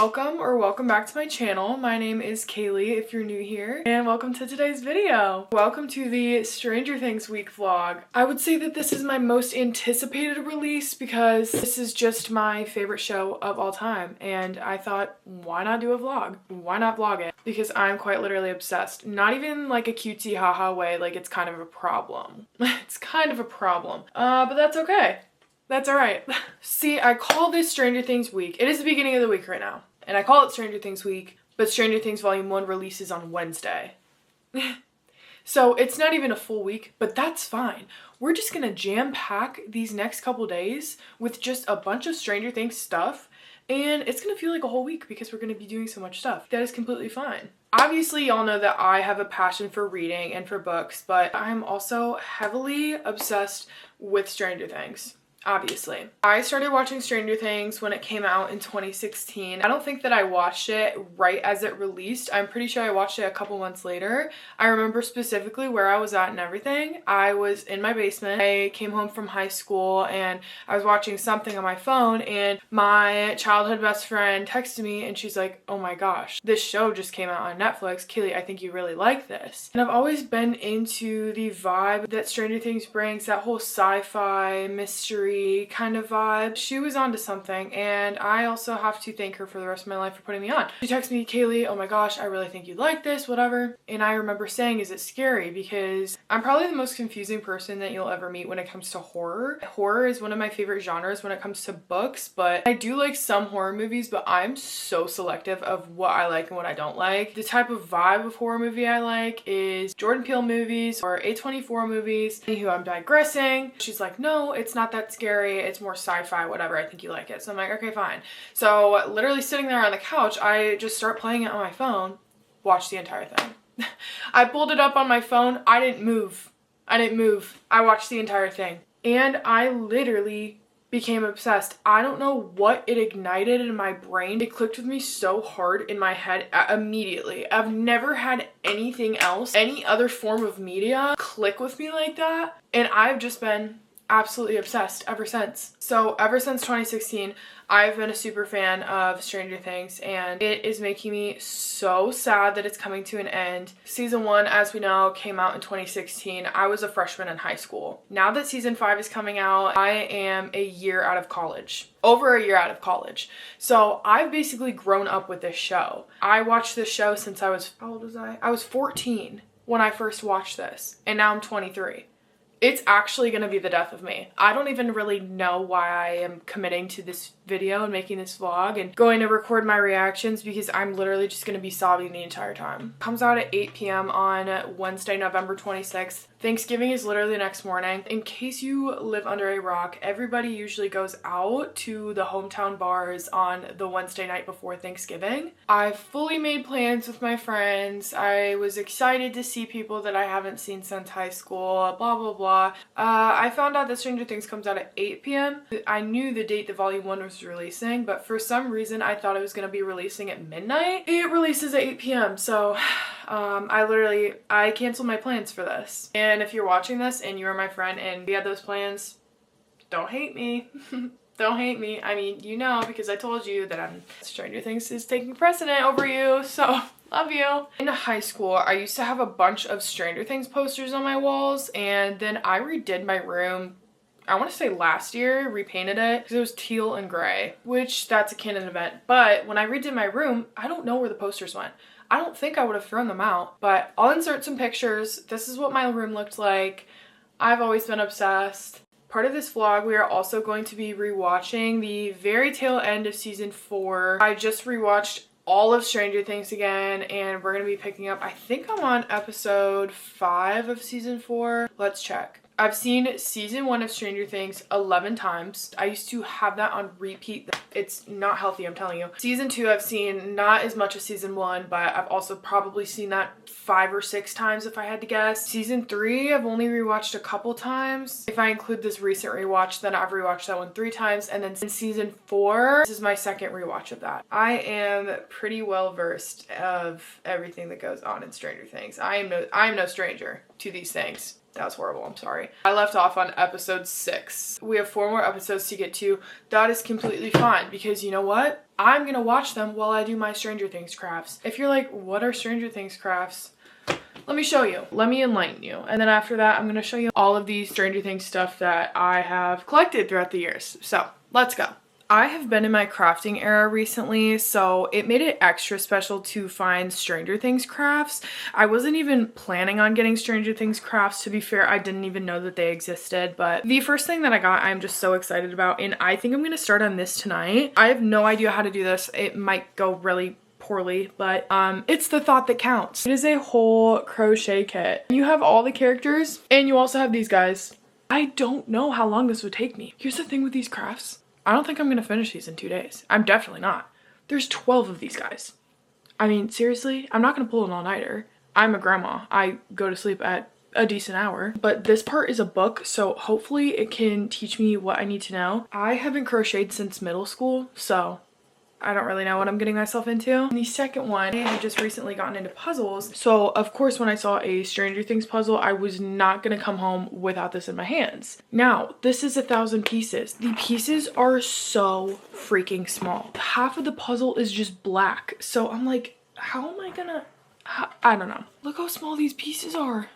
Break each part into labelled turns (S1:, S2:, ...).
S1: welcome back to my channel. My name is Kaylee if you're new here, and welcome to today's video. Welcome to the Stranger Things week vlog. I would say that this is my most anticipated release because this is just my favorite show of all time, and I thought, why not do a vlog? Why not vlog it? Because I'm quite literally obsessed. Not even like a cutesy haha way, like it's kind of a problem. It's kind of a problem, but that's okay. That's alright. See, I call this Stranger Things week. It is the beginning of the week right now. And I call it Stranger Things week, but Stranger Things Volume 1 releases on Wednesday. So it's not even a full week, but that's fine. We're just gonna jam-pack these next couple days with just a bunch of Stranger Things stuff, and it's gonna feel like a whole week because we're gonna be doing so much stuff. That is completely fine. Obviously, y'all know that I have a passion for reading and for books, but I'm also heavily obsessed with Stranger Things. Obviously. I started watching Stranger Things when it came out in 2016. I don't think that I watched it right as it released. I'm pretty sure I watched it a couple months later. I remember specifically where I was at and everything. I was in my basement. I came home from high school and I was watching something on my phone, and my childhood best friend texted me and she's like, oh my gosh, this show just came out on Netflix. Kaylee, I think you really like this. And I've always been into the vibe that Stranger Things brings, that whole sci-fi mystery kind of vibe. She was onto something, and I also have to thank her for the rest of my life for putting me on. She texted me, Kaylee, oh my gosh, I really think you'd like this, whatever. And I remember saying, is it scary? Because I'm probably the most confusing person that you'll ever meet when it comes to horror. Horror is one of my favorite genres when it comes to books, but I do like some horror movies, but I'm so selective of what I like and what I don't like. The type of vibe of horror movie I like is Jordan Peele movies or A24 movies. Anywho, I'm digressing. She's like, no, it's not that scary, it's more sci-fi, whatever, I think you like it. So I'm like, okay, fine. So literally sitting there on the couch, I just start playing it on my phone, watch the entire thing. I pulled it up on my phone, I didn't move. I watched the entire thing. And I literally became obsessed. I don't know what it ignited in my brain. It clicked with me so hard in my head immediately. I've never had anything else, any other form of media click with me like that. And I've just been absolutely obsessed ever since. So ever since 2016, I've been a super fan of Stranger Things, and it is making me so sad that it's coming to an end. Season 1, as we know, came out in 2016. I was a freshman in high school. Now that season 5 is coming out, I am a year out of college. Over a year out of college. So I've basically grown up with this show. I watched this show since I was, how old was I? I was 14 when I first watched this, and now I'm 23. It's actually going to be the death of me. I don't even really know why I am committing to this video and making this vlog and going to record my reactions, because I'm literally just going to be sobbing the entire time. Comes out at 8 p.m. on Wednesday, November 26th. Thanksgiving is literally the next morning. In case you live under a rock, everybody usually goes out to the hometown bars on the Wednesday night before Thanksgiving. I fully made plans with my friends. I was excited to see people that I haven't seen since high school, blah, blah, blah. I found out that Stranger Things comes out at 8 p.m. I knew the date that Volume 1 was releasing, but for some reason I thought it was going to be releasing at midnight. It releases at 8 p.m. So I canceled my plans for this. And if you're watching this and you're my friend and we had those plans, don't hate me. Don't hate me. I mean, you know, because I told you that Stranger Things is taking precedent over you, so love you. In high school, I used to have a bunch of Stranger Things posters on my walls, and then I redid my room, I want to say last year, repainted it, because it was teal and gray, which that's a canon event. But when I redid my room, I don't know where the posters went. I don't think I would have thrown them out, but I'll insert some pictures. This is what my room looked like. I've always been obsessed. Part of this vlog, we are also going to be rewatching the very tail end of season 4. I just rewatched all of Stranger Things again, and we're going to be picking up, I think I'm on episode 5 of season 4. Let's check. I've seen season 1 of Stranger Things 11 times. I used to have that on repeat. It's not healthy, I'm telling you. Season 2 I've seen not as much as season 1, but I've also probably seen that 5 or 6 times if I had to guess. Season 3 I've only rewatched a couple times. If I include this recent rewatch, then I've rewatched that one 3 times. And then in season 4, this is my second rewatch of that. I am pretty well versed of everything that goes on in Stranger Things. I am no stranger to these things. That was horrible, I'm sorry. I left off on episode 6. We have 4 more episodes to get to. That is completely fine because you know what? I'm gonna watch them while I do my Stranger Things crafts. If you're like, what are Stranger Things crafts? Let me show you. Let me enlighten you. And then after that, I'm gonna show you all of these Stranger Things stuff that I have collected throughout the years. So let's go. I have been in my crafting era recently, so it made it extra special to find Stranger Things crafts. I wasn't even planning on getting Stranger Things crafts. To be fair, I didn't even know that they existed, but the first thing that I got, I'm just so excited about, and I think I'm gonna start on this tonight. I have no idea how to do this. It might go really poorly, but it's the thought that counts. It is a whole crochet kit. You have all the characters, and you also have these guys. I don't know how long this would take me. Here's the thing with these crafts. I don't think I'm gonna finish these in 2 days. I'm definitely not. There's 12 of these guys. I mean, seriously, I'm not gonna pull an all-nighter. I'm a grandma. I go to sleep at a decent hour. But this part is a book, so hopefully it can teach me what I need to know. I haven't crocheted since middle school, so I don't really know what I'm getting myself into. And the second one, I had just recently gotten into puzzles. So of course, when I saw a Stranger Things puzzle, I was not gonna come home without this in my hands. Now, this is 1,000 pieces. The pieces are so freaking small. Half of the puzzle is just black. So I'm like, how am I gonna, I don't know. Look how small these pieces are.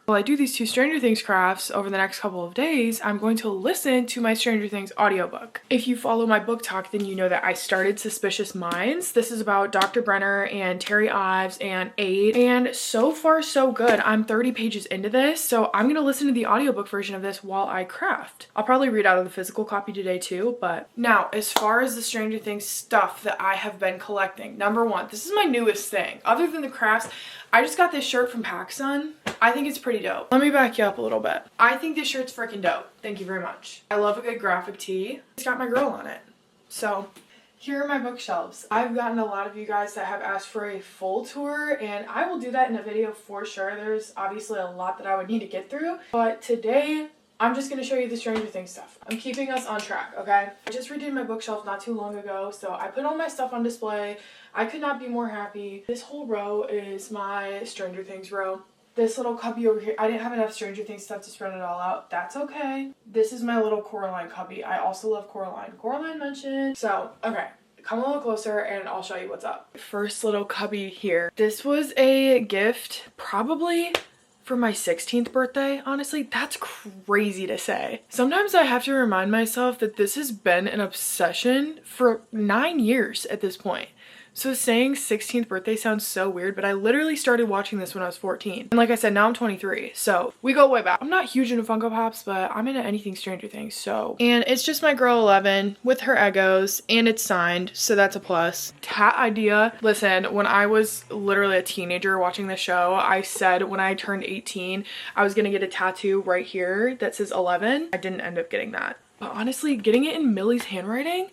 S1: While I do these 2 Stranger Things crafts over the next couple of days, I'm going to listen to my Stranger Things audiobook. If you follow my book talk, then you know that I started Suspicious Minds. This is about Dr. Brenner and Terry Ives and Aide, and so far so good. I'm 30 pages into this, so I'm gonna listen to the audiobook version of this while I craft. I'll probably read out of the physical copy today too, but now as far as the Stranger Things stuff that I have been collecting, number 1, this is my newest thing. Other than the crafts, I just got this shirt from PacSun. I think it's pretty dope. Let me back you up a little bit. I think this shirt's freaking dope. Thank you very much. I love a good graphic tee. It's got my girl on it. So here are my bookshelves. I've gotten a lot of you guys that have asked for a full tour, and I will do that in a video for sure. There's obviously a lot that I would need to get through, but today I'm just going to show you the Stranger Things stuff. I'm keeping us on track, okay? I just redid my bookshelf not too long ago, so I put all my stuff on display. I could not be more happy. This whole row is my Stranger Things row. This little cubby over here, I didn't have enough Stranger Things stuff to spread it all out. That's okay. This is my little Coraline cubby. I also love Coraline. Coraline mentioned. So, okay. Come a little closer and I'll show you what's up. First little cubby here. This was a gift probably for my 16th birthday. Honestly, that's crazy to say. Sometimes I have to remind myself that this has been an obsession for 9 years at this point. So saying 16th birthday sounds so weird, but I literally started watching this when I was 14. And like I said, now I'm 23, so we go way back. I'm not huge into Funko Pops, but I'm into anything Stranger Things, so. And it's just my girl 11 with her Eggos, and it's signed, so that's a plus. Tat idea. Listen, when I was literally a teenager watching the show, I said when I turned 18, I was gonna get a tattoo right here that says 11. I didn't end up getting that. But honestly, getting it in Millie's handwriting,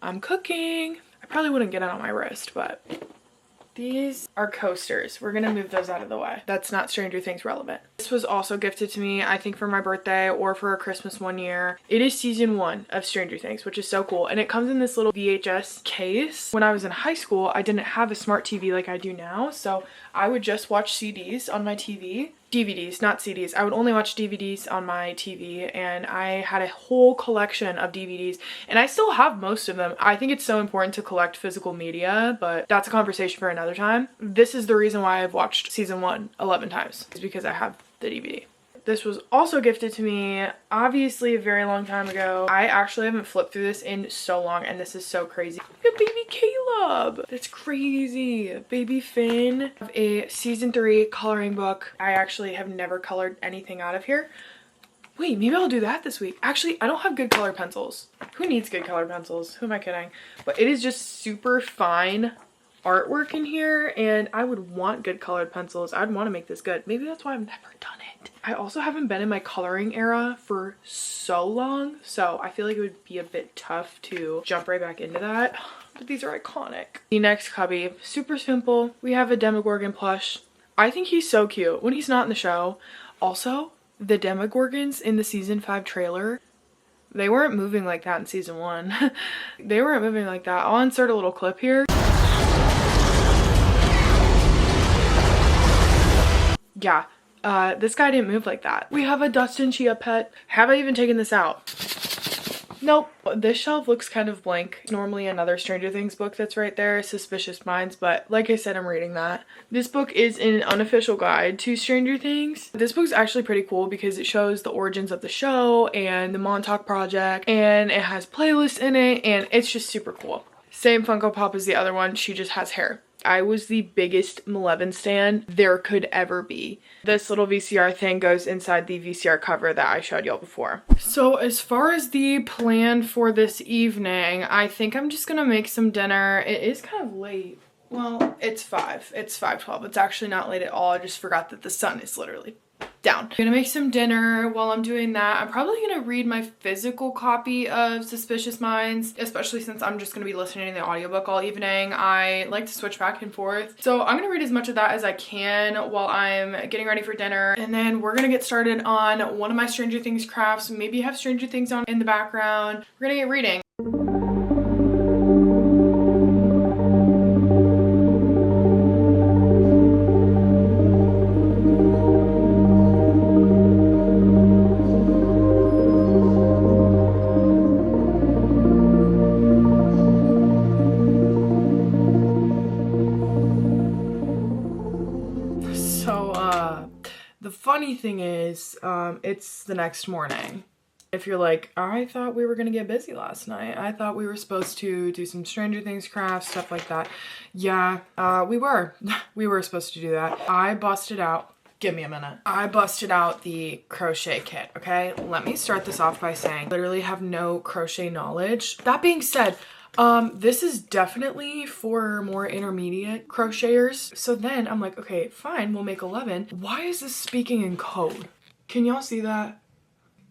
S1: I'm cooking. I probably wouldn't get it on my wrist, but these are coasters. We're gonna move those out of the way. That's not Stranger Things relevant. This was also gifted to me, I think for my birthday or for a Christmas one year. It is season 1 of Stranger Things, which is so cool. And it comes in this little VHS case. When I was in high school, I didn't have a smart TV like I do now. So I would just watch CDs on my TV. DVDs, not CDs. I would only watch DVDs on my TV, and I had a whole collection of DVDs, and I still have most of them. I think it's so important to collect physical media, but that's a conversation for another time. This is the reason why I've watched season 1 11 times, is because I have the DVD. This was also gifted to me, obviously a very long time ago. I actually haven't flipped through this in so long, and this is so crazy. Look at baby Caleb. That's crazy. Baby Finn. I have a season 3 coloring book. I actually have never colored anything out of here. Wait, maybe I'll do that this week. Actually, I don't have good colored pencils. Who needs good colored pencils? Who am I kidding? But it is just super fine artwork in here, and I would want good colored pencils. I'd want to make this good. Maybe that's why I've never done it. I also haven't been in my coloring era for so long, so I feel like it would be a bit tough to jump right back into that. But these are iconic. The next cubby, super simple. We have a Demogorgon plush. I think he's so cute when he's not in the show. Also, the Demogorgons in the season 5 trailer, they weren't moving like that in season 1. They weren't moving like that. I'll insert a little clip here. Yeah, this guy didn't move like that. We have a Dustin Chia pet. Have I even taken this out? Nope. This shelf looks kind of blank. Normally another Stranger Things book that's right there, Suspicious Minds, but like I said, I'm reading that. This book is an unofficial guide to Stranger Things. This book's actually pretty cool because it shows the origins of the show and the Montauk Project, and it has playlists in it, and it's just super cool. Same Funko Pop as the other one, she just has hair. I was the biggest Malevolent stan there could ever be. This little VCR thing goes inside the VCR cover that I showed y'all before. So as far as the plan for this evening, I think I'm just gonna make some dinner. It is kind of late. Well, it's 5. It's 5:12. It's actually not late at all. I just forgot that the sun is literally down. I'm gonna make some dinner. While I'm doing that, I'm probably gonna read my physical copy of Suspicious Minds, especially since I'm just gonna be listening to the audiobook all evening. I like to switch back and forth. So I'm gonna read as much of that as I can while I'm getting ready for dinner. And then we're gonna get started on one of my Stranger Things crafts. Maybe have Stranger Things on in the background. We're gonna get reading. The funny thing is, it's the next morning. If you're like, I thought we were gonna get busy last night. I thought we were supposed to do some Stranger Things crafts, stuff like that. Yeah, we were. We were supposed to do that. I busted out. Give me a minute. I busted out the crochet kit, okay? Let me start this off by saying, I literally have no crochet knowledge. That being said, this is definitely for more intermediate crocheters. So then I'm like, okay, fine, we'll make 11. Why is this speaking in code? Can y'all see that?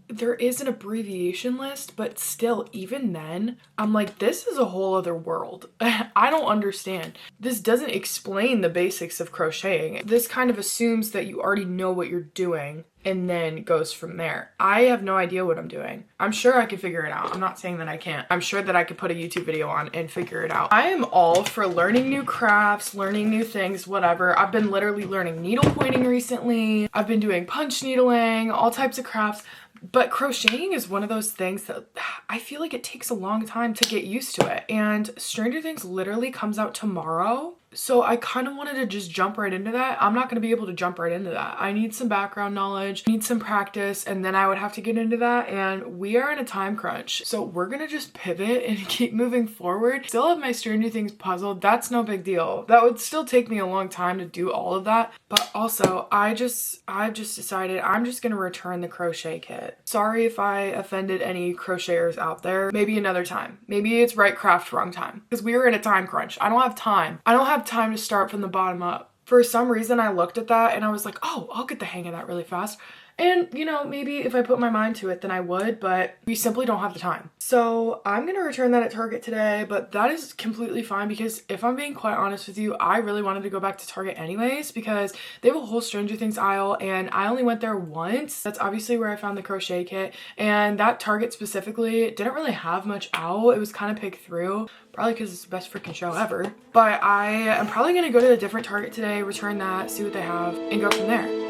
S1: There is an abbreviation list, but still, even then, I'm like, this is a whole other world. I don't understand. This doesn't explain the basics of crocheting. This kind of assumes that you already know what you're doing and then goes from there. I have no idea what I'm doing. I'm sure I could figure it out. I'm not saying that I can't. I'm sure that I could put a YouTube video on and figure it out. I am all for learning new crafts, learning new things, whatever. I've been literally learning needle pointing recently. I've been doing punch needling, all types of crafts. But crocheting is one of those things that I feel like it takes a long time to get used to it. And Stranger Things literally comes out tomorrow. So I kind of wanted to just jump right into that. I'm not going to be able to jump right into that. I need some background knowledge, need some practice, and then I would have to get into that. And we are in a time crunch. So we're going to just pivot and keep moving forward. Still have my Stranger Things puzzle. That's no big deal. That would still take me a long time to do all of that. But also, I've just decided I'm just going to return the crochet kit. Sorry if I offended any crocheters out there. Maybe another time. Maybe it's right craft, wrong time. Because we were in a time crunch. I don't have time. I don't have time to start from the bottom up. For some reason, I looked at that and I was like, oh, I'll get the hang of that really fast. And, you know, maybe if I put my mind to it, then I would, but we simply don't have the time. So I'm going to return that at Target today, but that is completely fine because if I'm being quite honest with you, I really wanted to go back to Target anyways because they have a whole Stranger Things aisle and I only went there once. That's obviously where I found the crochet kit, and that Target specifically didn't really have much out. It was kind of picked through. Probably because it's the best freaking show ever. But I am probably going to go to a different Target today, return that, see what they have, and go from there.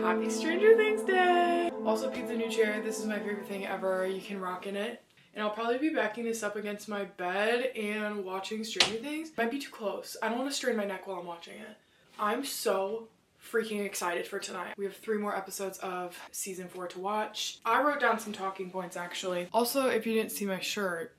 S1: Happy Stranger Things Day! Also picked the new chair. This is my favorite thing ever. You can rock in it. And I'll probably be backing this up against my bed and watching Stranger Things. Might be too close. I don't want to strain my neck while I'm watching it. I'm so freaking excited for tonight. We have 3 more episodes of season 4 to watch. I wrote down some talking points actually. Also, if you didn't see my shirt,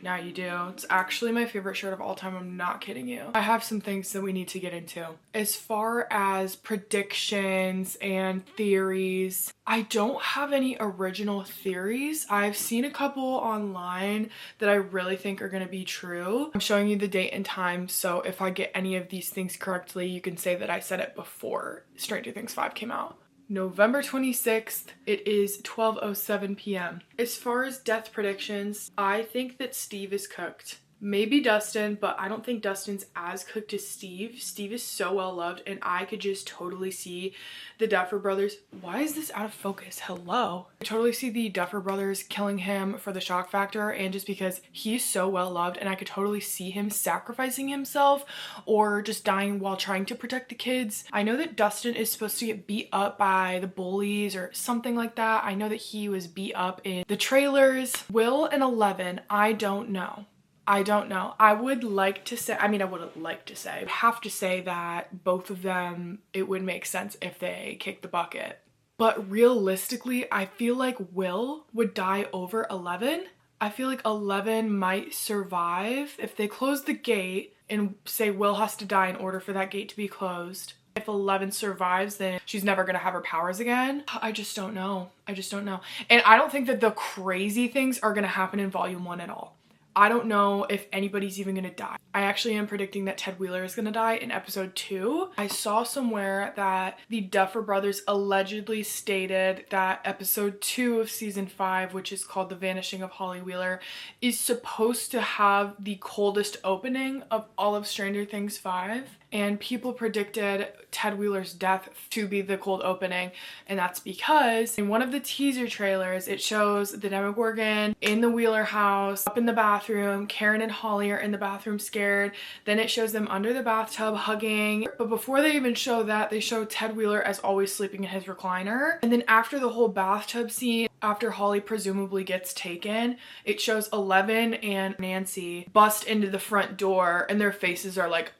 S1: now you do. It's actually my favorite shirt of all time. I'm not kidding you. I have some things that we need to get into. As far as predictions and theories, I don't have any original theories. I've seen a couple online that I really think are going to be true. I'm showing you the date and time, so if I get any of these things correctly, you can say that I said it before Stranger Things 5 came out. November 26th, it is 12:07 p.m. As far as death predictions, I think that Steve is cooked. maybe Dustin, but I don't think Dustin's as cooked as Steve. Steve is so well loved, and I could just totally see the Duffer Brothers. Why is this out of focus? Hello? I totally see the Duffer Brothers killing him for the shock factor, and just because he's so well loved, and I could totally see him sacrificing himself or just dying while trying to protect the kids. I know that Dustin is supposed to get beat up by the bullies or something like that. I know that he was beat up in the trailers. Will and 11, I don't know. I would like to say, I wouldn't like to say, I have to say that both of them, it would make sense if they kicked the bucket. But realistically, I feel like Will would die over 11. I feel like 11 might survive if they close the gate and say Will has to die in order for that gate to be closed. If 11 survives, then she's never gonna have her powers again. I just don't know. And I don't think that the crazy things are gonna happen in volume 1 at all. I don't know if anybody's even gonna die. I actually am predicting that Ted Wheeler is gonna die in episode 2. I saw somewhere that the Duffer Brothers allegedly stated that episode 2 of season 5, which is called The Vanishing of Holly Wheeler, is supposed to have the coldest opening of all of Stranger Things 5. And people predicted Ted Wheeler's death to be the cold opening. And that's because in one of the teaser trailers, it shows the Demogorgon in the Wheeler house, up in the bathroom. Karen and Holly are in the bathroom scared. Then it shows them under the bathtub hugging. But before they even show that, they show Ted Wheeler as always sleeping in his recliner. And then after the whole bathtub scene, after Holly presumably gets taken, it shows 11 and Nancy bust into the front door and their faces are like,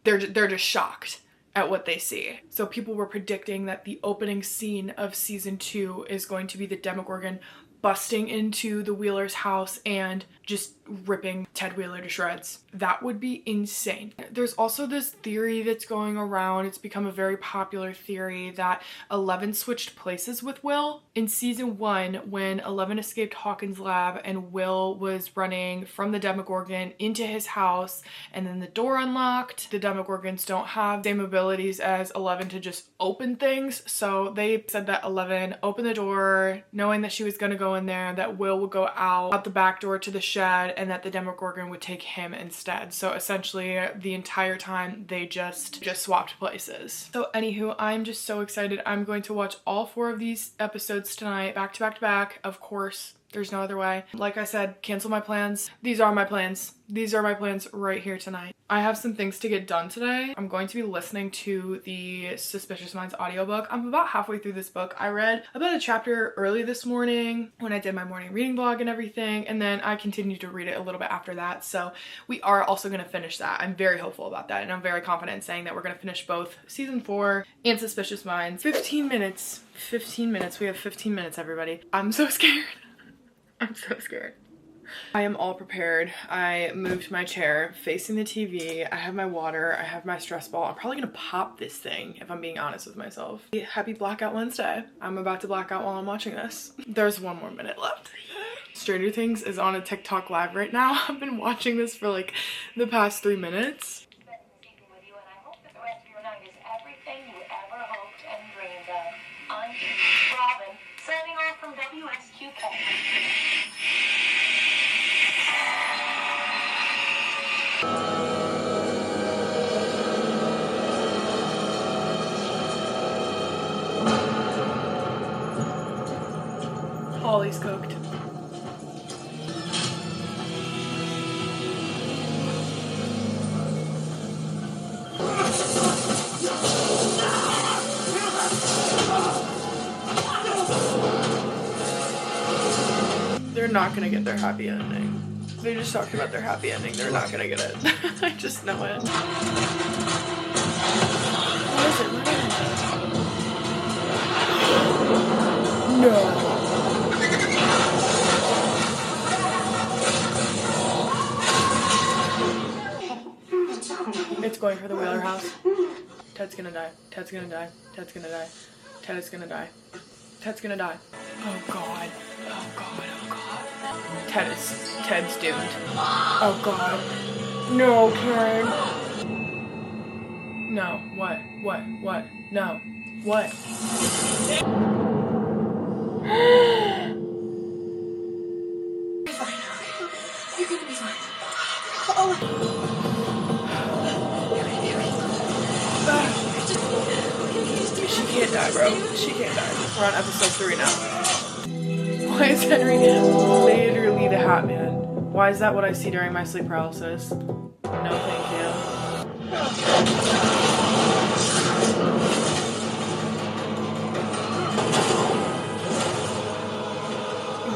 S1: they're just shocked at what they see. So people were predicting that the opening scene of season 2 is going to be the Demogorgon busting into the Wheeler's house and just ripping Ted Wheeler to shreds. That would be insane. There's also this theory that's going around. It's become a very popular theory that 11 switched places with Will. In season 1, when 11 escaped Hawkins' lab and Will was running from the Demogorgon into his house and then the door unlocked, the Demogorgons don't have the same abilities as 11 to just open things. So they said that 11 opened the door knowing that she was gonna go in there, that Will would go out the back door to the shed, and that the Demogorgon would take him instead. So essentially the entire time they just swapped places. So anywho, I'm just so excited. I'm going to watch all 4 of these episodes tonight, back to back to back. Of course, there's no other way. Like I said, cancel my plans. These are my plans. These are my plans right here tonight. I have some things to get done today. I'm going to be listening to the Suspicious Minds audiobook. I'm about halfway through this book. I read about a chapter early this morning when I did my morning reading vlog and everything, and then I continued to read it a little bit after that. So we are also going to finish that. I'm very hopeful about that, and I'm very confident in saying that we're going to finish both season 4 and Suspicious Minds. 15 minutes. 15 minutes. We have 15 minutes, everybody. I'm so scared. I'm so scared. I am all prepared. I moved my chair facing the TV. I have my water. I have my stress ball. I'm probably gonna pop this thing if I'm being honest with myself. Happy Blackout Wednesday. I'm about to black out while I'm watching this. There's 1 more minute left. Stranger Things is on a TikTok live right now. I've been watching this for like the past 3 minutes.
S2: Signing off from WXQK.
S1: Holly's cooked. They're not gonna get their happy ending. They just talked about their happy ending. They're not gonna get it. I just know it. What is it? What is it? No. It's going for the Wheeler house. Ted's gonna die. Ted's gonna die. Ted's gonna die. Ted is gonna die. Ted's gonna die. Oh god. Oh god. Oh god. Ted's doomed. Oh god. No, Karen. No. What? No. What?
S2: You're gonna be fine. Oh
S1: She can't die, bro. She can't die. We're on episode 3 now. Why is Henry literally the Hat Man? Why is that what I see during my sleep paralysis? No, thank you.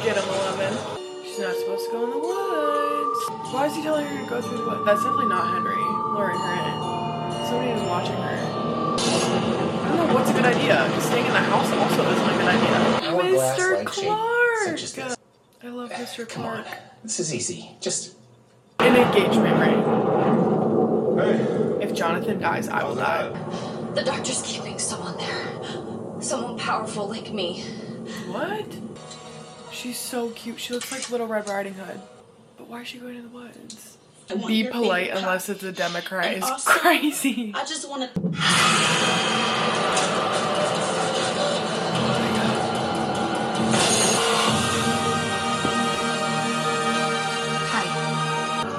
S1: Get him, 11. She's not supposed to go in the woods. Why is he telling her to go through the woods? That's definitely not Henry luring her in. Somebody is watching her. I don't know what's a good idea. Staying in the house also isn't a good idea. Mr. Clark! I love Mr. Clark.
S3: This is easy. Just
S1: an engagement ring. Hey. If Jonathan dies, I will die.
S4: The doctor's keeping someone there. Someone powerful like me.
S1: What? She's so cute. She looks like Little Red Riding Hood. But why is she going to the woods? Be polite unless it's a Democrat is crazy.
S4: I just want to...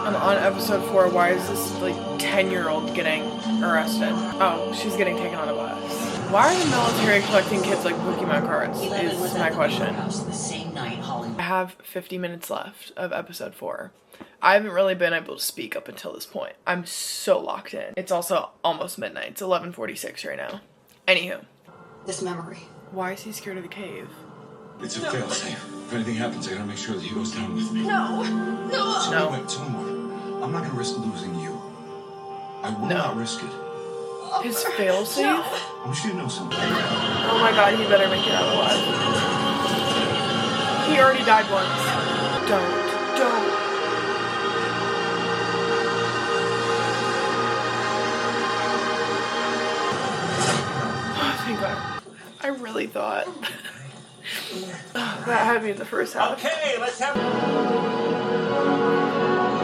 S1: I'm on episode 4. Why is this like 10-year-old getting arrested? Oh, she's getting taken on a bus. Why are the military collecting kids like Pokemon cards is my question. I have 50 minutes left of episode 4. I haven't really been able to speak up until this point. I'm so locked in. It's also almost midnight. It's 11:46 right now. Anywho.
S4: This memory.
S1: Why is he scared of the cave?
S5: It's a failsafe. If anything happens, I gotta make sure that he goes down with me.
S4: No.
S5: Wait, tell me more. I'm not gonna risk losing you. I will not risk it.
S1: His failsafe?
S5: I want you to know something.
S1: Oh my god, he better make it out alive. He already died once. Don't. Thank God. I really thought that had me in the first half.
S3: okay. Let's have.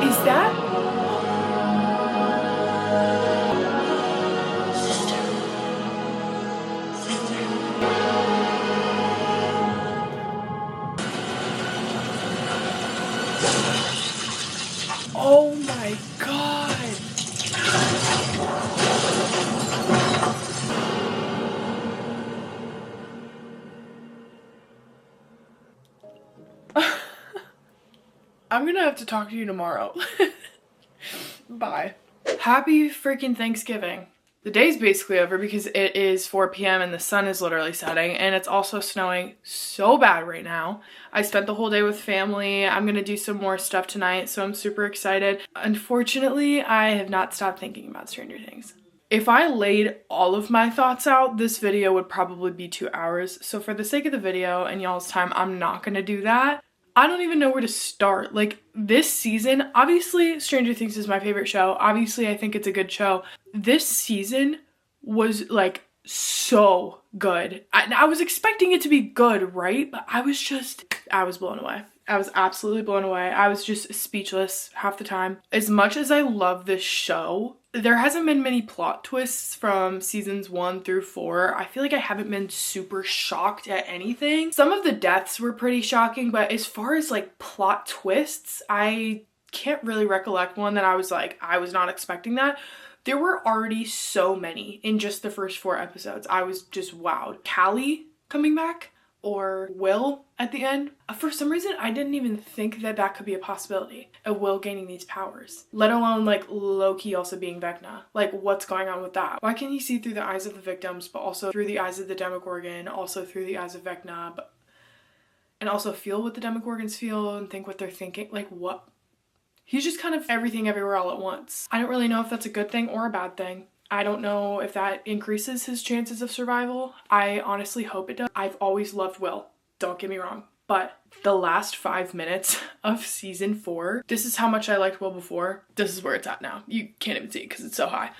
S1: Is that? Oh my God. I'm gonna have to talk to you tomorrow. Bye. Happy freaking Thanksgiving. The day's basically over because it is 4 p.m. and the sun is literally setting, and it's also snowing so bad right now. I spent the whole day with family. I'm gonna do some more stuff tonight, so I'm super excited. Unfortunately, I have not stopped thinking about Stranger Things. If I laid all of my thoughts out, this video would probably be 2 hours. So for the sake of the video and y'all's time, I'm not gonna do that. I don't even know where to start. Like, this season, obviously Stranger Things is my favorite show. Obviously, I think it's a good show. This season was like so good. I was expecting it to be good, right? But I was blown away. I was absolutely blown away. I was just speechless half the time. As much as I love this show, there hasn't been many plot twists from seasons 1 through 4. I feel like I haven't been super shocked at anything. Some of the deaths were pretty shocking, but as far as like plot twists, I can't really recollect one that I was like, I was not expecting that. There were already so many in just the first 4 episodes. I was just wowed. Callie coming back, or Will at the end. For some reason, I didn't even think that that could be a possibility of Will gaining these powers, let alone like Loki also being Vecna. Like, what's going on with that? Why can he see through the eyes of the victims, but also through the eyes of the Demogorgon, also through the eyes of Vecna, and also feel what the Demogorgons feel and think what they're thinking? Like, what? He's just kind of everything everywhere all at once. I don't really know if that's a good thing or a bad thing. I don't know if that increases his chances of survival. I honestly hope it does. I've always loved Will, don't get me wrong. But the last 5 minutes of season 4, this is how much I liked Will before. This is where it's at now. You can't even see it because it's so high.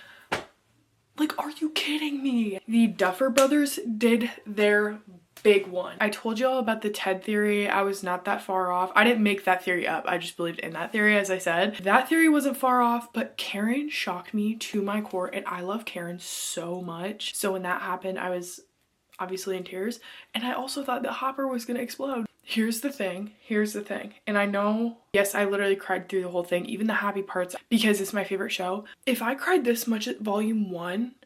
S1: Like, are you kidding me? The Duffer Brothers did their big one. I told you all about the Ted theory. I was not that far off. I didn't make that theory up. I just believed in that theory, as I said. That theory wasn't far off, but Karen shocked me to my core, and I love Karen so much. So when that happened, I was obviously in tears, and I also thought that Hopper was gonna explode. Here's the thing, and I know, yes, I literally cried through the whole thing, even the happy parts, because it's my favorite show. If I cried this much at volume 1,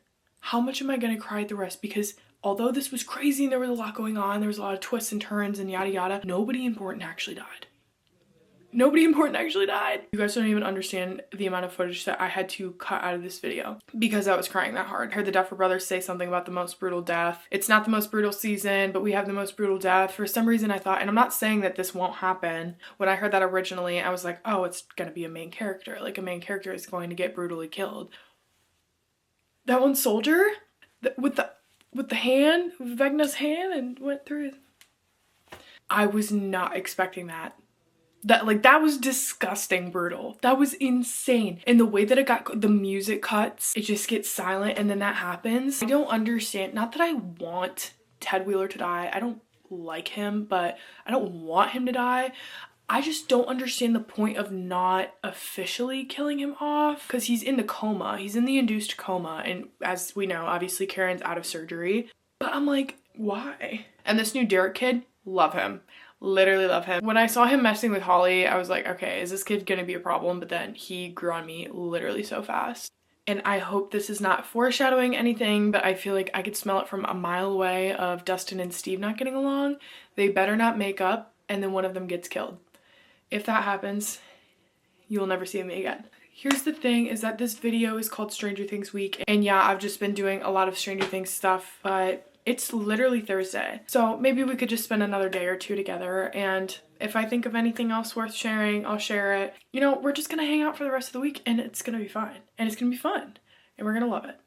S1: how much am I gonna cry at the rest? Because although this was crazy and there was a lot going on, there was a lot of twists and turns and yada yada, nobody important actually died. Nobody important actually died. You guys don't even understand the amount of footage that I had to cut out of this video because I was crying that hard. I heard the Duffer Brothers say something about the most brutal death. It's not the most brutal season, but we have the most brutal death. For some reason I thought, and I'm not saying that this won't happen. When I heard that originally, I was like, oh, it's gonna be a main character. Like a main character is going to get brutally killed. That one soldier with the hand, with Vecna's hand, and went through his... I was not expecting that. That was disgusting brutal. That was insane. And the way that it got, the music cuts, it just gets silent and then that happens. I don't understand, not that I want Ted Wheeler to die. I don't like him, but I don't want him to die. I just don't understand the point of not officially killing him off because he's in the coma. He's in the induced coma. And as we know, obviously Karen's out of surgery. But I'm like, why? And this new Derek kid, love him. Literally love him. When I saw him messing with Holly, I was like, okay, is this kid gonna be a problem? But then he grew on me literally so fast. And I hope this is not foreshadowing anything, but I feel like I could smell it from a mile away of Dustin and Steve not getting along. They better not make up and then one of them gets killed. If that happens, you will never see me again. Here's the thing is that this video is called Stranger Things Week. And yeah, I've just been doing a lot of Stranger Things stuff, but it's literally Thursday. So maybe we could just spend another day or two together. And if I think of anything else worth sharing, I'll share it. You know, we're just gonna hang out for the rest of the week and it's gonna be fine. And it's gonna be fun. And we're gonna love it.